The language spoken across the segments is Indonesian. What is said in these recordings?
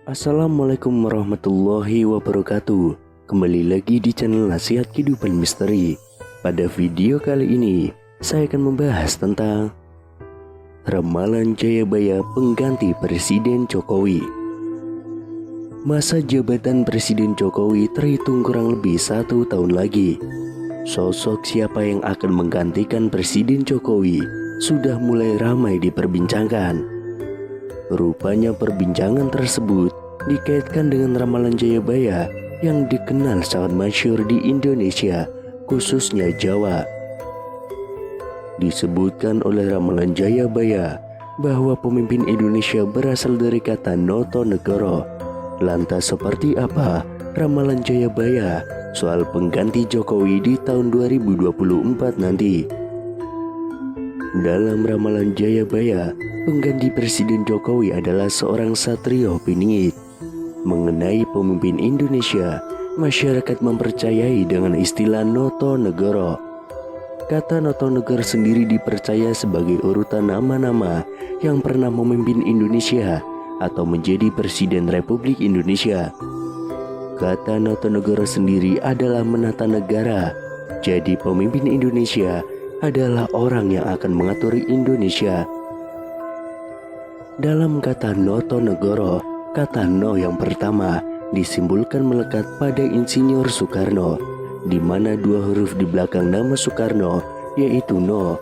Assalamualaikum warahmatullahi wabarakatuh. Kembali lagi di channel Nasihat Kehidupan Misteri. Pada video kali ini saya akan membahas tentang ramalan Jayabaya pengganti Presiden Jokowi. Masa jabatan Presiden Jokowi terhitung kurang lebih 1 tahun lagi. Sosok siapa yang akan menggantikan Presiden Jokowi sudah mulai ramai diperbincangkan. Rupanya perbincangan tersebut dikaitkan dengan ramalan Jayabaya yang dikenal sangat masyhur di Indonesia, khususnya Jawa. Disebutkan oleh ramalan Jayabaya bahwa pemimpin Indonesia berasal dari kata Noto Negoro. Lantas seperti apa ramalan Jayabaya soal pengganti Jokowi di tahun 2024 nanti? Dalam ramalan Jayabaya, pengganti Presiden Jokowi adalah seorang Satrio Piningit. Mengenai pemimpin Indonesia, masyarakat mempercayai dengan istilah Noto Negoro. Kata Noto Negoro sendiri dipercaya sebagai urutan nama-nama yang pernah memimpin Indonesia atau menjadi Presiden Republik Indonesia. Kata Noto Negoro sendiri adalah menata negara. Jadi pemimpin Indonesia adalah orang yang akan mengatur Indonesia. Dalam kata Noto Negoro, kata No yang pertama disimbolkan melekat pada Insinyur Soekarno, di mana 2 huruf di belakang nama Soekarno yaitu No.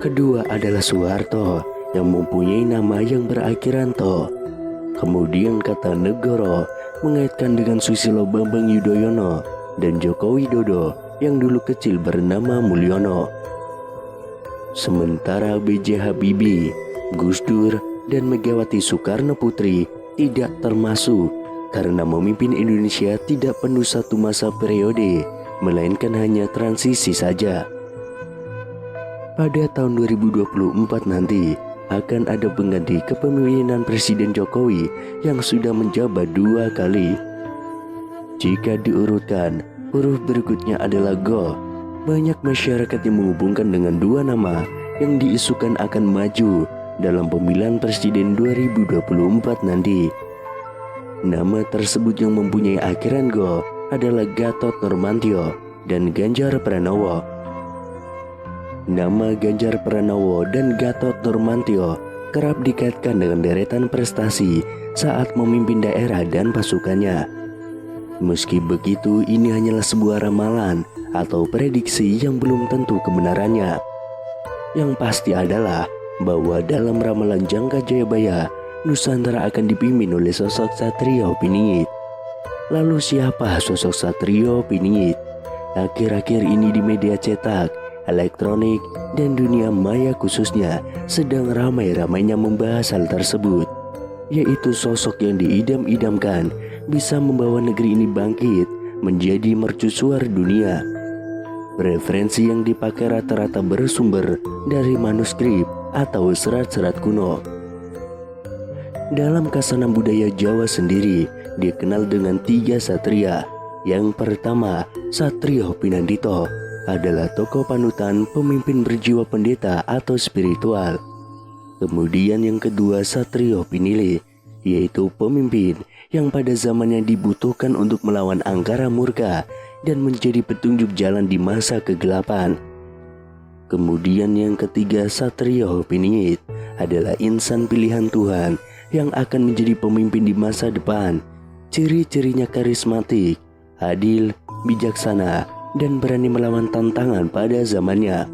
Kedua adalah Soeharto yang mempunyai nama yang berakhiran To. Kemudian kata Negoro mengaitkan dengan Susilo Bambang Yudhoyono dan Joko Widodo yang dulu kecil bernama Mulyono. Sementara B.J. Habibie, Gus Dur, dan Megawati Soekarno Putri tidak termasuk karena memimpin Indonesia tidak penuh 1 masa periode, melainkan hanya transisi saja. Pada tahun 2024 nanti akan ada pengganti kepemimpinan Presiden Jokowi yang sudah menjabat 2 kali. Jika diurutkan, huruf berikutnya adalah Go. Banyak masyarakat yang menghubungkan dengan 2 nama yang diisukan akan maju dalam pemilihan presiden 2024 nanti. Nama tersebut yang mempunyai akhiran Go adalah Gatot Nurmantio dan Ganjar Pranowo. Nama Ganjar Pranowo dan Gatot Nurmantio kerap dikaitkan dengan deretan prestasi saat memimpin daerah dan pasukannya. Meski begitu, ini hanyalah sebuah ramalan atau prediksi yang belum tentu kebenarannya. Yang pasti adalah bahwa dalam ramalan jangka Jayabaya, Nusantara akan dipimpin oleh sosok Satrio Piningit. Lalu siapa sosok Satrio Piningit? Akhir-akhir ini di media cetak, elektronik, dan dunia maya khususnya sedang ramai-ramainya membahas hal tersebut, yaitu sosok yang diidam-idamkan bisa membawa negeri ini bangkit menjadi mercusuar dunia. Referensi yang dipakai rata-rata bersumber dari manuskrip atau serat-serat kuno. Dalam kasanah budaya Jawa sendiri dikenal dengan 3 satria. Yang pertama, Satrio Pinandito adalah tokoh panutan pemimpin berjiwa pendeta atau spiritual. Kemudian yang kedua, Satrio Pinili, yaitu pemimpin yang pada zamannya dibutuhkan untuk melawan angkara murka dan menjadi petunjuk jalan di masa kegelapan. Kemudian yang ketiga, Satrio Piningit adalah insan pilihan Tuhan yang akan menjadi pemimpin di masa depan. Ciri-cirinya karismatik, adil, bijaksana, dan berani melawan tantangan pada zamannya.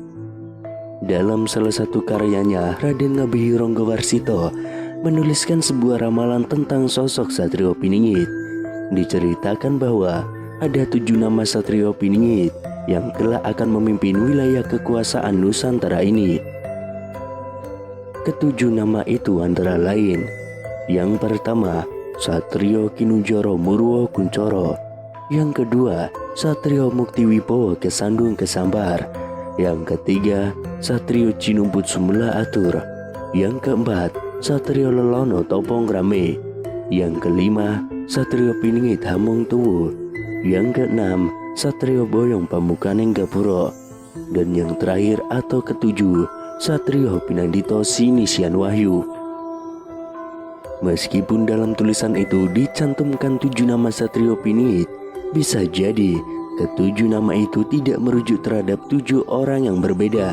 Dalam salah satu karyanya, Raden Ngabei Ronggowarsito menuliskan sebuah ramalan tentang sosok Satrio Piningit. Diceritakan bahwa ada 7 nama Satrio Piningit yang kelak akan memimpin wilayah kekuasaan Nusantara ini. Ketujuh nama itu antara lain: yang pertama, Satrio Kinujoro Murwo Kuncoro; yang kedua, Satrio Muktiwibowo Kesandung Kesambar; yang ketiga, Satrio Cinumbut Sumela Atur; yang keempat, Satrio Lelono Topong Rame; yang kelima, Satrio Piningit Hamong Tuwu; yang keenam, Satrio Boyong Pamukaning Gapuro; dan yang terakhir atau ketujuh, Satrio Pinandito Sinisian Wahyu. Meskipun dalam tulisan itu dicantumkan 7 nama Satrio Piningit, bisa jadi ketujuh nama itu tidak merujuk terhadap 7 orang yang berbeda.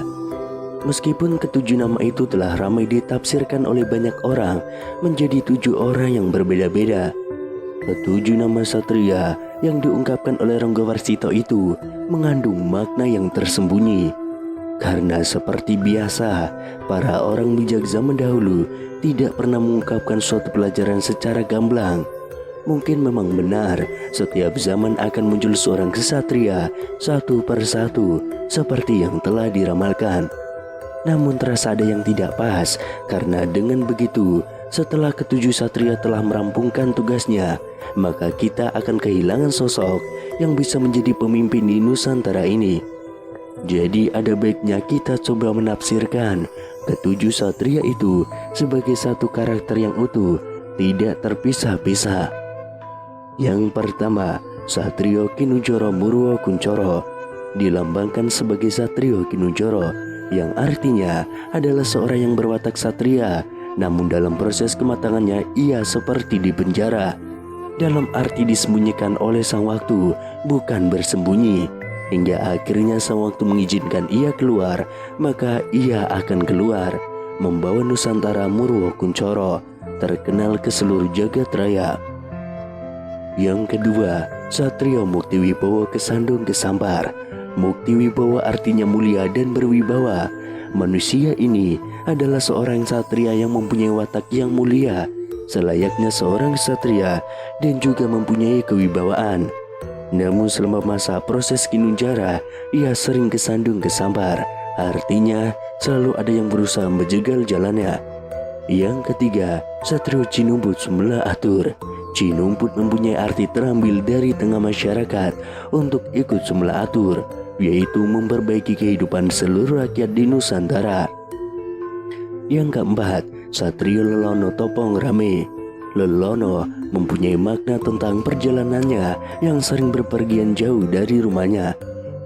Meskipun ketujuh nama itu telah ramai ditafsirkan oleh banyak orang menjadi 7 orang yang berbeda-beda, ketujuh nama satria yang diungkapkan oleh Ranggawarsita itu mengandung makna yang tersembunyi. Karena seperti biasa, para orang bijak zaman dahulu tidak pernah mengungkapkan suatu pelajaran secara gamblang. Mungkin memang benar, setiap zaman akan muncul seorang kesatria satu persatu seperti yang telah diramalkan. Namun terasa ada yang tidak pas, karena dengan begitu, setelah ketujuh satria telah merampungkan tugasnya, maka kita akan kehilangan sosok yang bisa menjadi pemimpin di Nusantara ini. Jadi ada baiknya kita coba menafsirkan ketujuh satria itu sebagai satu karakter yang utuh, tidak terpisah-pisah. Yang pertama, Satrio Kinujoro Murwo Kuncoro dilambangkan sebagai Satrio Kinujoro, yang artinya adalah seorang yang berwatak satria, namun dalam proses kematangannya ia seperti di penjara. Dalam arti disembunyikan oleh sang waktu, bukan bersembunyi. Hingga akhirnya sang waktu mengizinkan ia keluar, maka ia akan keluar, membawa Nusantara Murwo Kuncoro terkenal ke seluruh jagat raya. Yang kedua, Satrio Muktiwibowo Kesandung Kesampar. Muktiwibowo artinya mulia dan berwibawa. Manusia ini adalah seorang satria yang mempunyai watak yang mulia, selayaknya seorang satria, dan juga mempunyai kewibawaan. Namun selama masa proses Kinunjara, ia sering kesandung kesampar, artinya selalu ada yang berusaha menjegal jalannya. Yang ketiga, Satrio Cinumbut Sumela Atur. Cinumbut mempunyai arti terambil dari tengah masyarakat untuk ikut Sumela Atur, yaitu memperbaiki kehidupan seluruh rakyat di Nusantara. Yang keempat, Satrio Lelono Topong Rame. Lelono mempunyai makna tentang perjalanannya yang sering berpergian jauh dari rumahnya.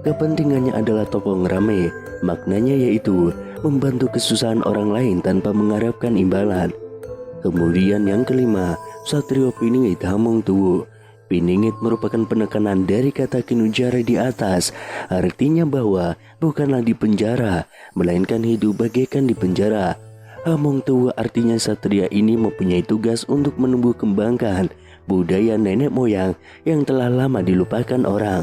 Kepentingannya adalah topong rame, maknanya yaitu membantu kesusahan orang lain tanpa mengharapkan imbalan. Kemudian yang kelima, Satrio Piningit Hamong Tuwu. Piningit merupakan penekanan dari kata Kinujara di atas, artinya bahwa bukanlah di penjara, melainkan hidup bagaikan di penjara. Hamong Tuwu artinya satria ini mempunyai tugas untuk menumbuh kembangkan budaya nenek moyang yang telah lama dilupakan orang.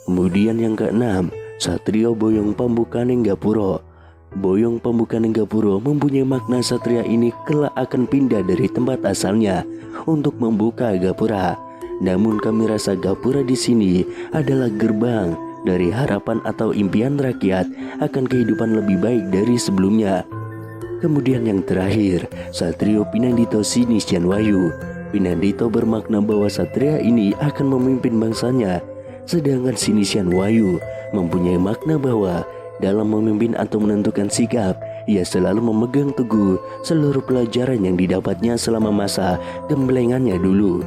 Kemudian yang keenam, Satrio Boyong Pambukaning Gapuro. Boyong Pambukaning Gapuro mempunyai makna satria ini kelak akan pindah dari tempat asalnya untuk membuka gapura. Namun kami rasa gapura di sini adalah gerbang dari harapan atau impian rakyat akan kehidupan lebih baik dari sebelumnya. Kemudian yang terakhir, Satrio Pinandito Sinisian Wayu. Pinandito bermakna bahwa satria ini akan memimpin bangsanya, sedangkan Sinisian Wayu mempunyai makna bahwa dalam memimpin atau menentukan sikap, ia selalu memegang teguh seluruh pelajaran yang didapatnya selama masa gemblengannya dulu.